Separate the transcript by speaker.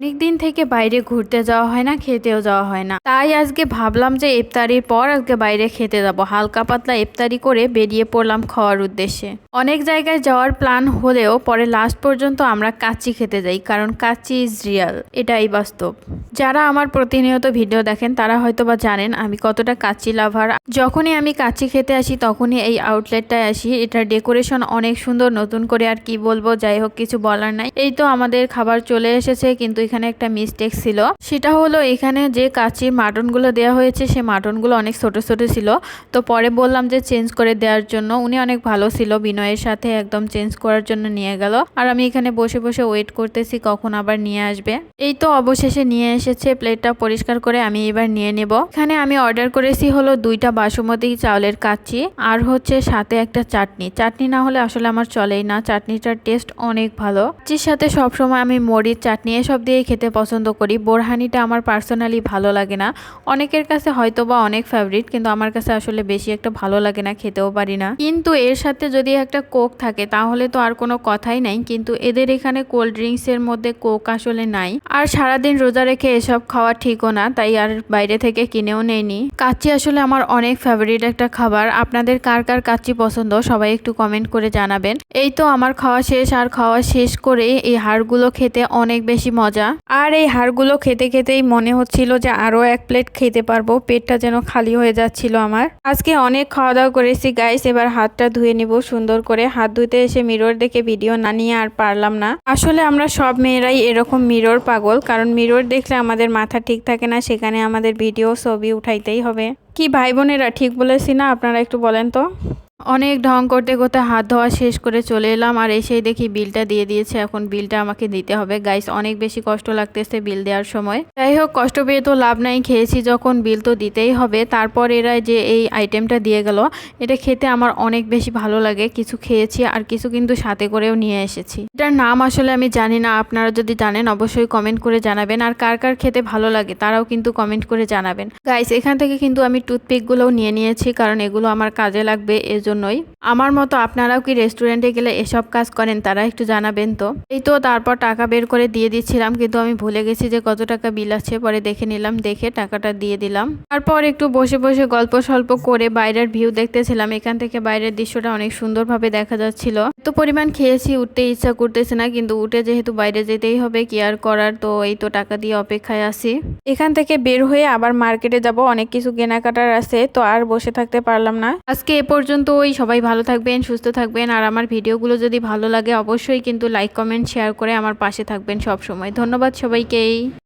Speaker 1: অনেকদিন থেকে বাইরে ঘুরতে যাওয়া হয় না, খেতেও যাওয়া হয় না। তাই আজকে ভাবলাম যে ইফতারির পর আজকে বাইরে খেতে যাব। হালকা পাতলা ইফতারি করে বেরিয়ে পড়লাম খাওয়ার উদ্দেশ্যে। অনেক জায়গায় যাওয়ার প্ল্যান হলেও পরে লাস্ট পর্যন্ত আমরা কাচ্চি খেতে যাই, কারণ কাচ্চি ইজ রিয়াল, এটাই বাস্তব। যারা আমার প্রতিনিয়ত ভিডিও দেখেন তারা হয়তো বা জানেন আমি কতটা কাচ্চি লাভার। যখনই আমি কাচ্চি খেতে আসি তখনই এই আউটলেটটায় আসি। এটার ডেকোরেশন অনেক সুন্দর, নতুন করে আর কি বলবো, যাই হোক কিছু বলার নাই। এই তো আমাদের খাবার চলে এসেছে, কিন্তু এখানে একটা মিস্টেক ছিল। সেটা হলো এখানে যে কাচ্চির মাটনগুলো দেওয়া হয়েছে সে মাটনগুলো অনেক ছোট ছোট ছিল। তো পরে বললাম যে চেঞ্জ করে দেওয়ার জন্য, উনি অনেক ভালো ছিল, বিনয়ের সাথে একদম চেঞ্জ করার জন্য নিয়ে গেল। আর আমি এখানে বসে বসে ওয়েট করতেছি কখন আবার নিয়ে আসবে। এই তো অবশেষে নিয়ে এসেছে। প্লেটটা পরিষ্কার করে আমি এবার নিয়ে নেব। এখানে আমি অর্ডার করেছি হলো 2টা বাসমতি চাউলের কাচ্চি, আর হচ্ছে সাথে একটা চাটনি। চাটনি না হলে আসলে আমার চলেই না, চাটনিটার টেস্ট অনেক ভালো। কাচ্চির সাথে সবসময় আমি মরিচ চাটনি এসব দিয়ে খেতে পছন্দ করি। বোরহানিটা আমার পার্সোনালি ভালো লাগে না, অনেকের কাছে হয়তো বা অনেক ফেভারিট, কিন্তু আমার কাছে আসলে বেশি একটা ভালো লাগে না, খেতেও পারি না। কিন্তু এর সাথে যদি একটা কোক থাকে তাহলে তো আর কোনো কথাই নাই, কিন্তু এদের এখানে কোল্ড ড্রিঙ্কস এর মধ্যে কোক আসলে নাই। আর সারাদিন রোজা রেখে এসব খাওয়া ঠিকও না, তাই আর বাইরে থেকে কিনেও নেইনি। কাচ্চি আসলে আমার অনেক ফেভারিট একটা খাবার। আপনাদের কার কার কাচ্চি পছন্দ সবাই একটু কমেন্ট করে জানাবেন। এই তো আমার খাওয়া শেষ, আর খাওয়া শেষ করে এই হাড়গুলো খেতে অনেক বেশি মজা। আর এই হাড়গুলো খেতে খেতেই মনে হচ্ছিল যে আরো এক প্লেট খেতে পারবো, পেটটা যেন খালি হয়ে যাচ্ছিল আমার। আজকে অনেক খাওয়া দাওয়া করেছি গাইস, এবার হাতটা ধুয়ে নিব সুন্দর করে। হাত ধুতে এসে মিরর দেখে ভিডিও না নিয়ে আর পারলাম না। আসলে আমরা সব মেয়েরাই এরকম মিরর পাগল, কারণ মিরর দেখলে আমাদের মাথা ঠিক থাকে না, সেখানে আমাদের ভিডিও ছবি উঠাইতেই হবে। কি ভাই বোনেরা, ঠিক বলেছি না? আপনারা একটু বলেন তো। অনেক ঢং করতে করতে হাত ধোয়া শেষ করে চলে এলাম, আর এসেই দেখি বিলটা দিয়ে দিয়েছে। এখন বিলটা আমাকে দিতে হবে গাইস, অনেক বেশি কষ্ট লাগতেছে বিল দেওয়ার সময়। যাই হোক, কষ্ট পেয়ে তো লাভ নাই, খেয়েছি যখন বিল তো দিতেই হবে। তারপর এরা যে এই আইটেমটা দিয়ে গেল, এটা খেতে আমার অনেক বেশি ভালো লাগে। কিছু খেয়েছি আর কিছু কিন্তু সাথে করেও নিয়ে এসেছি। এটার নাম আসলে আমি জানি না, আপনারা যদি জানেন অবশ্যই কমেন্ট করে জানাবেন। আর কার কার খেতে ভালো লাগে তারাও কিন্তু কমেন্ট করে জানাবেন গাইস। এখান থেকে কিন্তু আমি টুথপিকগুলোও নিয়ে নিয়েছি, কারণ এগুলো আমার কাজে লাগবে। জন্যই আমার মতো আপনারাও কি রেস্টুরেন্টে গেলে এসব কাজ করেন, তারা একটু জানাবেন তো। এই তো তারপর টাকা বের করে দিয়ে দিচ্ছিলাম, কিন্তু আমি ভুলে গেছি যে কত টাকা বিল আছে। পরে দেখে নিলাম, দেখে টাকাটা দিয়ে দিলাম। তারপর একটু বসে বসে গল্প স্বল্প করে বাইরের ভিউ দেখতেছিলাম। এখান থেকে বাইরের দৃশ্যটা অনেক সুন্দরভাবে দেখা যাচ্ছিল। এত পরিমাণ খেয়েছি, উঠতে ইচ্ছা করতেছে না, কিন্তু উঠে যেহেতু বাইরে যেতেই হবে, কি আর করার। তো এই তো টাকা দিয়ে অপেক্ষায় আছি। এখান থেকে বের হয়ে আবার মার্কেটে যাব, অনেক কিছু কেনাকাটার আছে, তো আর বসে থাকতে পারলাম না। আজকে এ পর্যন্ত। সবাই ভালো থাকবেন, সুস্থ থাকবেন। আর আমার ভিডিওগুলো যদি ভালো লাগে অবশ্যই কিন্তু লাইক কমেন্ট শেয়ার করে আমার পাশে থাকবেন সব সময়। ধন্যবাদ সবাইকেই।